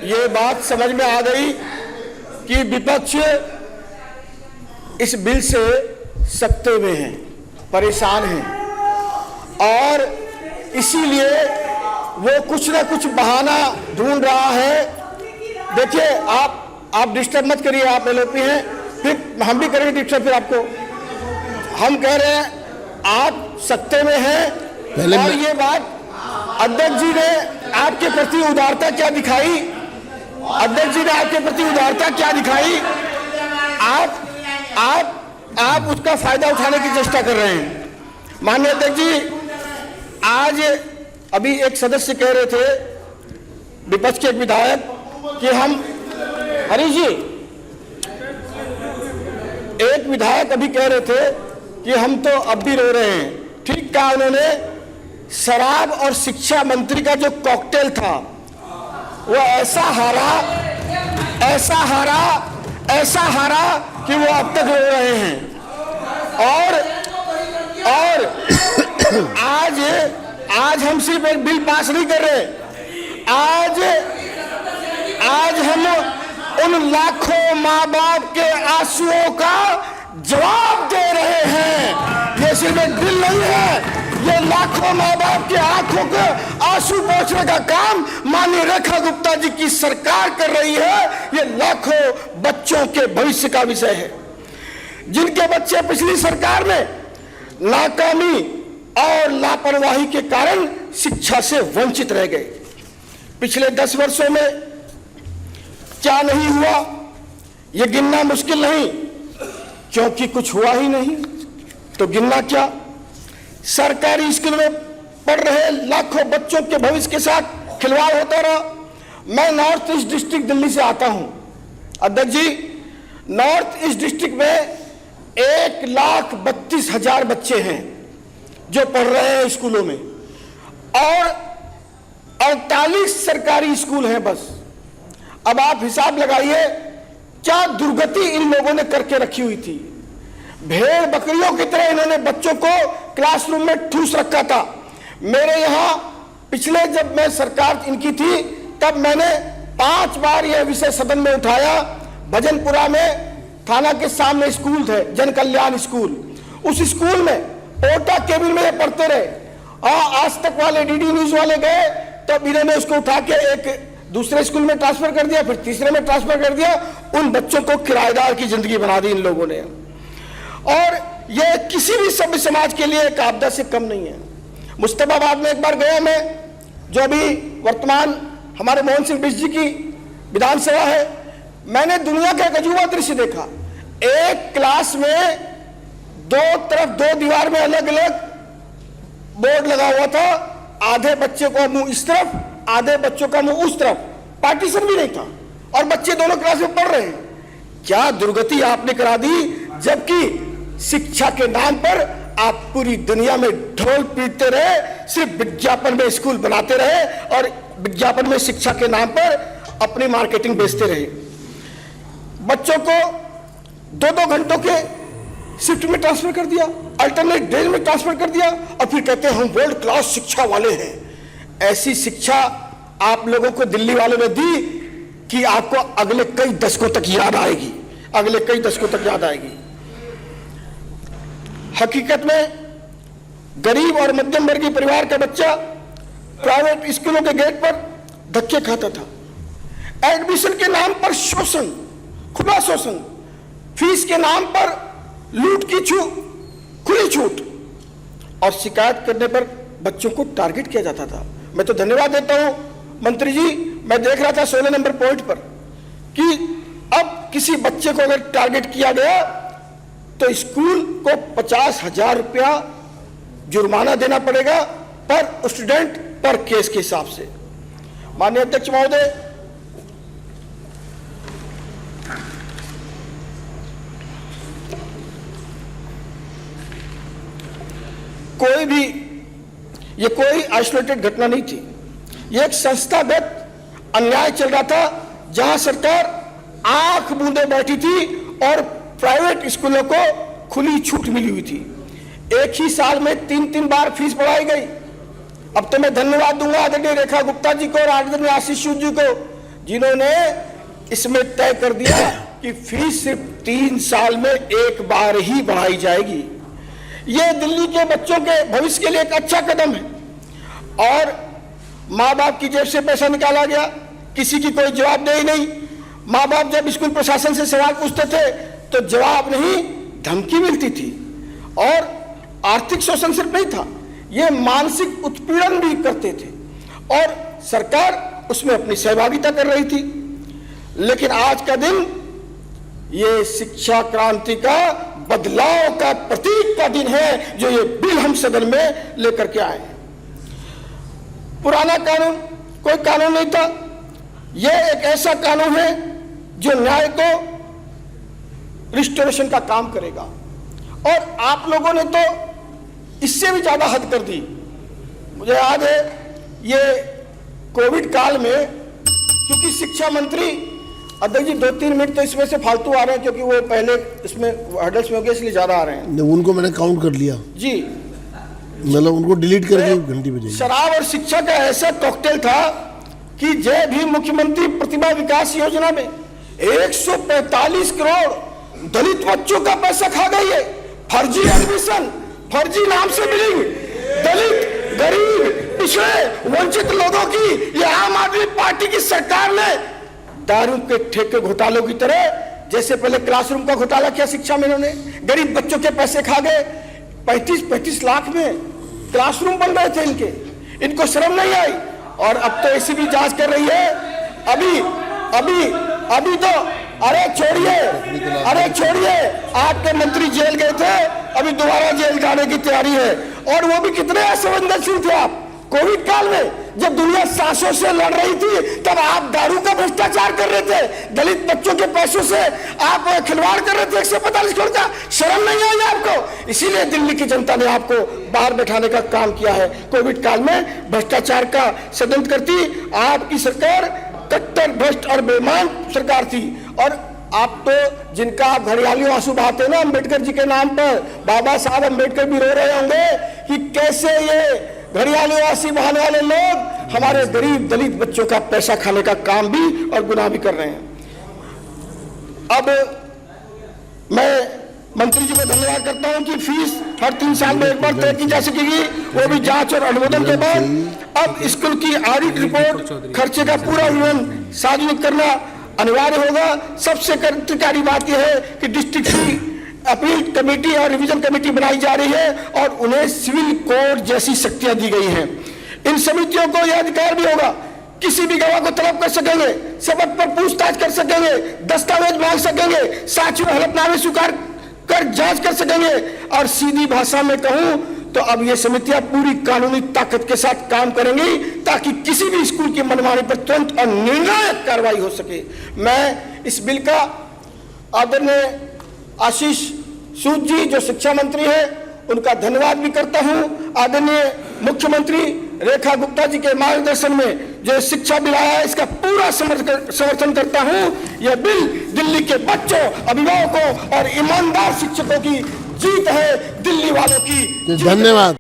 ये बात समझ में आ गई कि विपक्ष इस बिल से सकते में है, परेशान है और इसीलिए वो कुछ ना कुछ बहाना ढूंढ रहा है। देखिए, आप डिस्टर्ब मत करिए, आप एलओपी हैं, फिर हम भी करेंगे डिस्टर्ब। फिर आपको हम कह रहे हैं आप सकते में हैं और ये बात अध्यक्ष जी ने आपके प्रति उदारता क्या दिखाई, अध्यक्ष जी ने आपके प्रति उदारता क्या दिखाई, आप उसका फायदा उठाने की चेष्टा कर रहे हैं। माननीय अध्यक्ष जी, आज अभी एक सदस्य कह रहे थे, विपक्ष के एक विधायक, कि हम हरीश जी, एक विधायक अभी कह रहे थे कि हम तो अब भी रो रहे हैं। ठीक कहा उन्होंने, शराब और शिक्षा मंत्री का जो कॉकटेल था वो ऐसा हारा कि वो अब तक रो रहे हैं। और आज हम सिर्फ एक बिल पास नहीं कर रहे, आज हम उन लाखों माँ बाप के आंसुओं का जवाब दे रहे हैं। ये सिर्फ एक बिल नहीं है, ये लाखों माँ बाप के आंखों के आंसू पोंछने का काम माननीय रेखा गुप्ता जी की सरकार कर रही है। ये लाखों बच्चों के भविष्य का विषय है, जिनके बच्चे पिछली सरकार में नाकामी और लापरवाही के कारण शिक्षा से वंचित रह गए। पिछले 10 वर्षों में क्या नहीं हुआ ये गिनना मुश्किल नहीं, क्योंकि कुछ हुआ ही नहीं तो गिनना क्या। सरकारी स्कूल में पढ़ रहे लाखों बच्चों के भविष्य के साथ खिलवाड़ होता रहा। मैं नॉर्थ ईस्ट डिस्ट्रिक्ट दिल्ली से आता हूं अध्यक्ष जी। नॉर्थ ईस्ट डिस्ट्रिक्ट में 1,32,000 बच्चे हैं जो पढ़ रहे हैं स्कूलों में और 48 सरकारी स्कूल हैं बस। अब आप हिसाब लगाइए क्या दुर्गति इन लोगों ने करके रखी हुई थी। भेड़ बकरियों की तरह इन्होंने बच्चों को क्लासरूम में ठूस रखा था। मेरे यहाँ पिछले जब मैं सरकार इनकी थी तब मैंने 5 बार यह विषय सदन में उठाया। भजनपुरा में थाना के सामने स्कूल थे, जन कल्याण स्कूल, उस स्कूल में पोटा केबिन में ये पढ़ते रहे। आज तक वाले डीडी न्यूज वाले गए तब इन्होंने उसको उठा के एक दूसरे स्कूल में ट्रांसफर कर दिया, फिर तीसरे में ट्रांसफर कर दिया। उन बच्चों को किराएदार की जिंदगी बना दी इन लोगों ने। और ये किसी भी सभ्य समाज के लिए एक आपदा से कम नहीं है। मुस्तफाबाद में एक बार गया मैं, जो अभी वर्तमान हमारे मोहन सिंह बिष्ट जी की विधानसभा है। मैंने दुनिया का एक अजूबा दृश्य देखा। एक क्लास में 2 तरफ 2 दीवार में अलग अलग बोर्ड लगा हुआ था। आधे बच्चे को मुंह इस तरफ, आधे बच्चों का मुंह उस तरफ, पार्टीशन भी नहीं था और बच्चे दोनों क्लास में पढ़ रहे हैं। क्या दुर्गति आपने करा दी, जबकि शिक्षा के नाम पर आप पूरी दुनिया में ढोल पीटते रहे, सिर्फ विज्ञापन में स्कूल बनाते रहे और विज्ञापन में शिक्षा के नाम पर अपनी मार्केटिंग बेचते रहे। बच्चों को 2-2 घंटों के शिफ्ट में ट्रांसफर कर दिया, अल्टरनेट डेज में ट्रांसफर कर दिया और फिर कहते हैं हम वर्ल्ड क्लास शिक्षा वाले हैं। ऐसी शिक्षा आप लोगों को दिल्ली वालों ने दी कि आपको अगले कई दशकों तक याद आएगी, अगले कई दशकों तक याद आएगी। हकीकत में गरीब और मध्यम वर्गीय परिवार का बच्चा प्राइवेट स्कूलों के गेट पर धक्के खाता था। एडमिशन के नाम पर शोषण, खुला शोषण, फीस के नाम पर लूट की खुली छूट और शिकायत करने पर बच्चों को टारगेट किया जाता था। मैं तो धन्यवाद देता हूं मंत्री जी, मैं देख रहा था 16 नंबर पॉइंट पर कि अब किसी बच्चे को अगर टारगेट किया गया तो स्कूल को 50,000 रुपया जुर्माना देना पड़ेगा पर स्टूडेंट पर केस के हिसाब से। माननीय अध्यक्ष महोदय, ये कोई आइसोलेटेड घटना नहीं थी, ये एक संस्थागत अन्याय चल रहा था जहां सरकार आंख मूंदे बैठी थी और प्राइवेट स्कूलों को खुली छूट मिली हुई थी। एक ही साल में 3-3 बार फीस बढ़ाई गई। अब तो मैं धन्यवाद दूंगा आदरणीय रेखा गुप्ता जी को और आदरणीय आशीष जी को, जिन्होंने इसमें तय कर दिया कि फीस सिर्फ 3 साल में एक बार ही बढ़ाई जाएगी। यह दिल्ली के बच्चों के भविष्य के लिए एक अच्छा कदम है। और माँ बाप की जेब से पैसा निकाला गया, किसी की कोई जवाबदेही नहीं। माँ बाप जब स्कूल प्रशासन से सवाल पूछते थे तो जवाब नहीं, धमकी मिलती थी। और आर्थिक शोषण सिर्फ नहीं था, ये मानसिक उत्पीड़न भी करते थे और सरकार उसमें अपनी सहभागिता कर रही थी। लेकिन आज का दिन ये शिक्षा क्रांति का, बदलाव का प्रतीक का दिन है, जो ये बिल हम सदन में लेकर के आए। पुराना कानून कोई कानून नहीं था, यह एक ऐसा कानून है जो न्याय को रिस्टोरेशन का काम करेगा। और आप लोगों ने तो इससे भी ज्यादा हद कर दी। मुझे याद है ये कोविड काल में, क्योंकि शिक्षा मंत्री, अध्यक्ष जी 2-3 मिनट तो इसमें से फालतू आ रहे हैं क्योंकि वो पहले इसमें हर्डल्स में हो गए, इसलिए ज्यादा आ रहे हैं। उनको मैंने काउंट कर लिया जी, मतलब उनको डिलीट करके घंटी बजेगी। शराब और शिक्षा का ऐसा कॉकटेल था कि जय भी मुख्यमंत्री प्रतिभा विकास योजना में 145 करोड़ दलित बच्चों का पैसा खा गई है। फर्जी एडमिशन, फर्जी नाम से बिलिंग, दलित, गरीब, पिछड़े, वंचित लोगों की ये आम आदमी पार्टी की सरकार ने दारू के ठेके घोटालों की तरह, जैसे पहले क्लासरूम का घोटाला किया शिक्षा में, इन्होंने गरीब बच्चों के पैसे खा गए। 35-35 लाख में क्लासरूम बन रहे थे इनके, इनको शर्म नहीं आई। और अब तो एसीबी जांच कर रही है। अभी तो अरे छोड़िए, आपके मंत्री जेल गए थे, अभी दोबारा जेल जाने की तैयारी है। और वो भी कितने असंवेदनशील थे आप। कोविड काल में जब दुनिया सांसों से लड़ रही थी, तब आप दारू का भ्रष्टाचार कर रहे थे, दलित बच्चों के पैसों से आप खिलवाड़ कर रहे थे 145 करोड़ का। शर्म नहीं आई आपको? इसीलिए दिल्ली की जनता ने आपको बाहर बैठाने का काम किया है। कोविड काल में भ्रष्टाचार का षड्यंत्र करती आपकी सरकार कट्टर भ्रष्ट और बेईमान सरकार थी। और आप तो जिनका आप घड़ियाली आंसू बहाते ना अंबेडकर जी के नाम पर, बाबा साहब अंबेडकर भी रो रहे होंगे कि कैसे ये घड़ियाली आंसू बहाने वाले लोग हमारे गरीब दलित बच्चों का पैसा खाने का काम भी और गुनाह भी कर रहे हैं। अब मैं मंत्री जी को धन्यवाद करता हूं कि फीस हर 3 साल में एक बार तय की जा सकेगी, वो भी जांच और अनुमोदन के बाद। अब स्कूल की ऑडिट रिपोर्ट, खर्चे का पूरा विवरण सार्वजनिक करना अनिवार्य होगा। सबसे क्रांतिकारी बात यह है कि डिस्ट्रिक्ट फी अपील कमेटी और रिवीजन कमेटी बनाई जा रही है और उन्हें सिविल कोड जैसी शक्तियां दी गई हैं। इन समितियों को यह अधिकार भी होगा, किसी भी गवाह को तलब कर सकेंगे, सबक पर पूछताछ कर सकेंगे, दस्तावेज मांग सकेंगे, साक्ष्य हलफनामे स्वीकार कर जांच कर सकेंगे। और सीधी भाषा में कहूं तो अब ये समितियां पूरी कानूनी ताकत के साथ काम करेंगी ताकि किसी भी स्कूल की मनमानी पर तुरंत और निर्णायक कार्रवाई हो सके। मैं इस बिल का आदरणीय आशीष सूद जी जो शिक्षा मंत्री है उनका धन्यवाद भी करता हूं। आदरणीय मुख्यमंत्री रेखा गुप्ता जी के मार्गदर्शन में जो शिक्षा बिल आया है इसका पूरा समर्थन करता हूं। यह बिल दिल्ली के बच्चों, अभिभावकों और ईमानदार शिक्षकों की जीत है, दिल्ली वालों की। धन्यवाद।